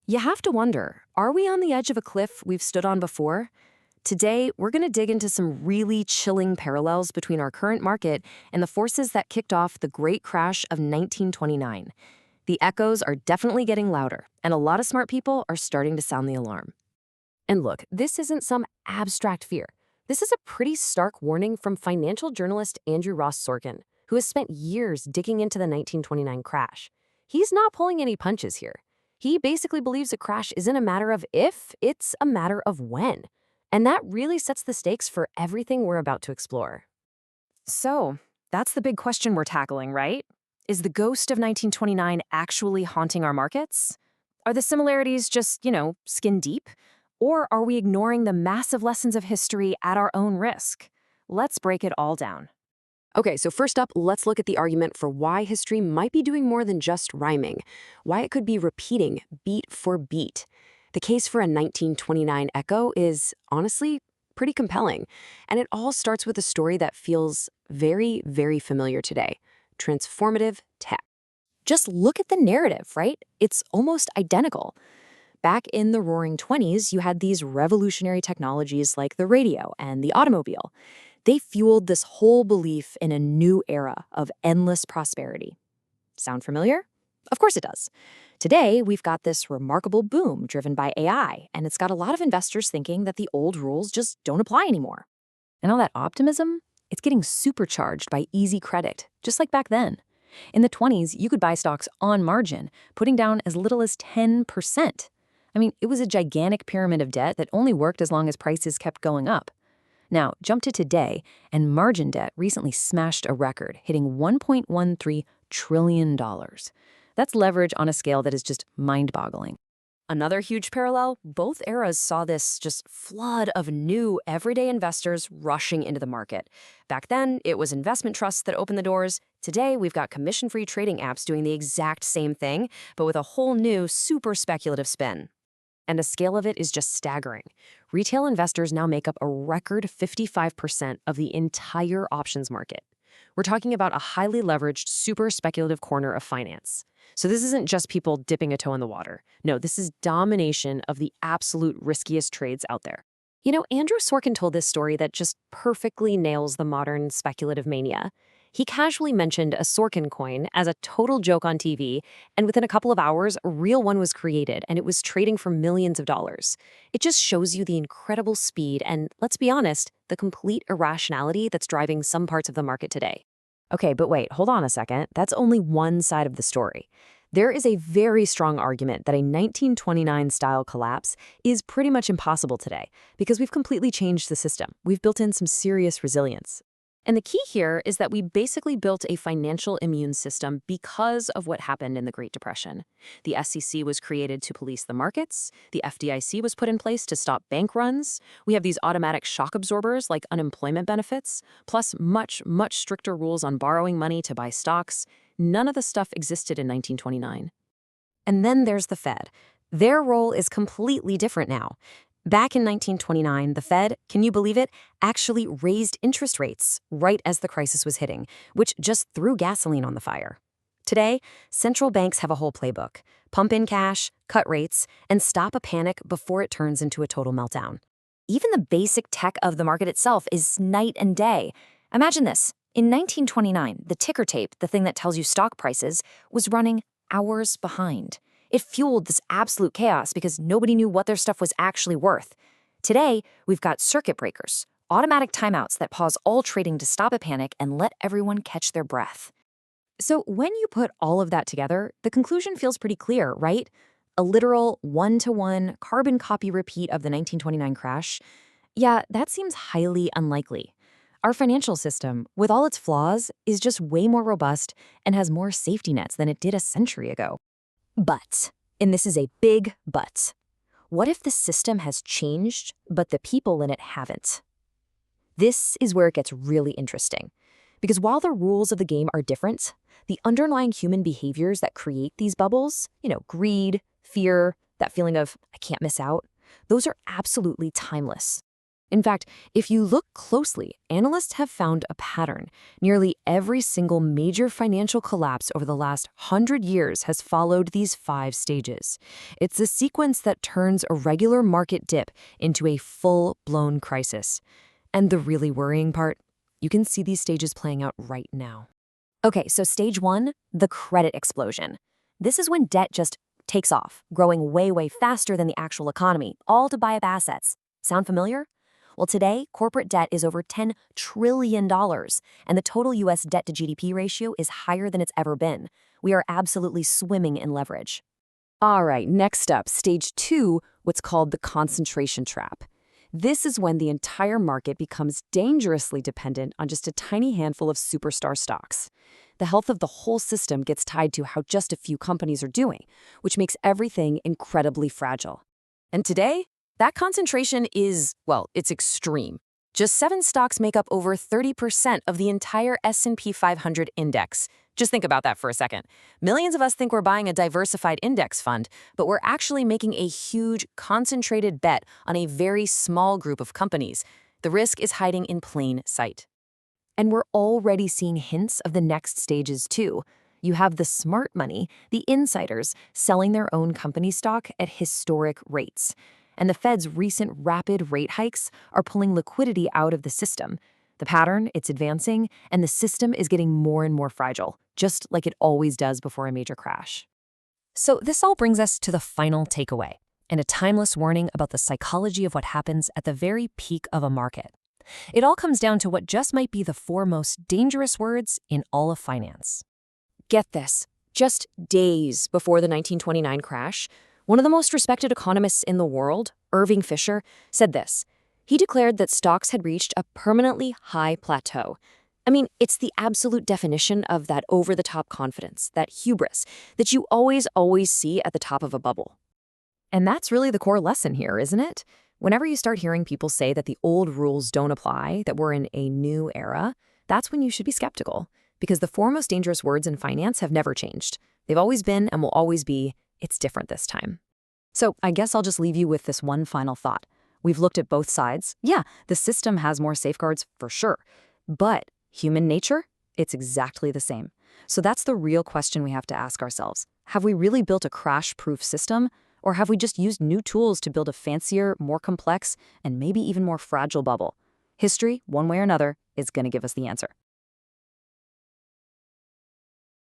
You have to wonder, are we on the edge of a cliff we've stood on before? Today, we're going to dig into some really chilling parallels between our current market and the forces that kicked off the great crash of 1929. The echoes are definitely getting louder, and a lot of smart people are starting to sound the alarm. And look, this isn't some abstract fear. This is a pretty stark warning from financial journalist Andrew Ross Sorkin, who has spent years digging into the 1929 crash. He's not pulling any punches here. He basically believes a crash isn't a matter of if, it's a matter of when. And that really sets the stakes for everything we're about to explore. So, that's the big question we're tackling, right? Is the ghost of 1929 actually haunting our markets? Are the similarities just, skin deep? Or are we ignoring the massive lessons of history at our own risk? Let's break it all down. Okay, so first up, let's look at the argument for why history might be doing more than just rhyming, why it could be repeating beat for beat. The case for a 1929 echo is, honestly, pretty compelling, and it all starts with a story that feels very, very familiar today: transformative tech. Just look at the narrative, right? It's almost identical. Back in the Roaring Twenties, you had these revolutionary technologies like the radio and the automobile. They fueled this whole belief in a new era of endless prosperity. Sound familiar? Of course it does. Today, we've got this remarkable boom driven by AI, and it's got a lot of investors thinking that the old rules just don't apply anymore. And all that optimism, it's getting supercharged by easy credit, just like back then. In the 20s, you could buy stocks on margin, putting down as little as 10%. I mean, it was a gigantic pyramid of debt that only worked as long as prices kept going up. Now, jump to today, and margin debt recently smashed a record, hitting $1.13 trillion. That's leverage on a scale that is just mind-boggling. Another huge parallel, both eras saw this just flood of new everyday investors rushing into the market. Back then, it was investment trusts that opened the doors. Today, we've got commission-free trading apps doing the exact same thing, but with a whole new, super speculative spin. And the scale of it is just staggering. Retail investors now make up a record 55% of the entire options market. We're talking about a highly leveraged, super speculative corner of finance. So this isn't just people dipping a toe in the water. No, this is domination of the absolute riskiest trades out there. Andrew Sorkin told this story that just perfectly nails the modern speculative mania. He casually mentioned a Sorkin coin as a total joke on TV, and within a couple of hours, a real one was created, and it was trading for millions of dollars. It just shows you the incredible speed and, let's be honest, the complete irrationality that's driving some parts of the market today. Okay, but wait, hold on a second. That's only one side of the story. There is a very strong argument that a 1929-style collapse is pretty much impossible today because we've completely changed the system. We've built in some serious resilience. And the key here is that we basically built a financial immune system because of what happened in the Great Depression. The SEC was created to police the markets. The FDIC was put in place to stop bank runs. We have these automatic shock absorbers like unemployment benefits, plus much, much stricter rules on borrowing money to buy stocks. None of the stuff existed in 1929. And then there's the Fed. Their role is completely different now. Back in 1929, the Fed, can you believe it, actually raised interest rates right as the crisis was hitting, which just threw gasoline on the fire. Today, central banks have a whole playbook: pump in cash, cut rates, and stop a panic before it turns into a total meltdown. Even the basic tech of the market itself is night and day. Imagine this. In 1929, the ticker tape, the thing that tells you stock prices, was running hours behind. It fueled this absolute chaos because nobody knew what their stuff was actually worth. Today, we've got circuit breakers, automatic timeouts that pause all trading to stop a panic and let everyone catch their breath. So when you put all of that together, the conclusion feels pretty clear, right? A literal one-to-one carbon copy repeat of the 1929 crash? Yeah, that seems highly unlikely. Our financial system, with all its flaws, is just way more robust and has more safety nets than it did a century ago. But, and this is a big but, what if the system has changed, but the people in it haven't? This is where it gets really interesting. Because while the rules of the game are different, the underlying human behaviors that create these bubbles, greed, fear, that feeling of, I can't miss out, those are absolutely timeless. In fact, if you look closely, analysts have found a pattern. Nearly every single major financial collapse over the last 100 years has followed these 5 stages. It's a sequence that turns a regular market dip into a full-blown crisis. And the really worrying part? You can see these stages playing out right now. Okay, so stage 1, the credit explosion. This is when debt just takes off, growing way, way faster than the actual economy, all to buy up assets. Sound familiar? Well, today, corporate debt is over $10 trillion, and the total U.S. debt to GDP ratio is higher than it's ever been. We are absolutely swimming in leverage. All right, next up, stage 2, what's called the concentration trap. This is when the entire market becomes dangerously dependent on just a tiny handful of superstar stocks. The health of the whole system gets tied to how just a few companies are doing, which makes everything incredibly fragile. And today, that concentration is, well, it's extreme. Just 7 stocks make up over 30% of the entire S&P 500 index. Just think about that for a second. Millions of us think we're buying a diversified index fund, but we're actually making a huge, concentrated bet on a very small group of companies. The risk is hiding in plain sight. And we're already seeing hints of the next stages, too. You have the smart money, the insiders, selling their own company stock at historic rates. And the Fed's recent rapid rate hikes are pulling liquidity out of the system. The pattern, it's advancing, and the system is getting more and more fragile, just like it always does before a major crash. So this all brings us to the final takeaway, and a timeless warning about the psychology of what happens at the very peak of a market. It all comes down to what just might be the 4 most dangerous words in all of finance. Get this, just days before the 1929 crash, one of the most respected economists in the world, Irving Fisher, said this. He declared that stocks had reached a permanently high plateau. I mean, it's the absolute definition of that over-the-top confidence, that hubris, that you always see at the top of a bubble. And that's really the core lesson here, isn't it? Whenever you start hearing people say that the old rules don't apply, that we're in a new era, that's when you should be skeptical. Because the 4 most dangerous words in finance have never changed. They've always been and will always be, it's different this time. So I guess I'll just leave you with this one final thought. We've looked at both sides. Yeah, the system has more safeguards for sure. But human nature, it's exactly the same. So that's the real question we have to ask ourselves. Have we really built a crash-proof system? Or have we just used new tools to build a fancier, more complex, and maybe even more fragile bubble? History, one way or another, is going to give us the answer.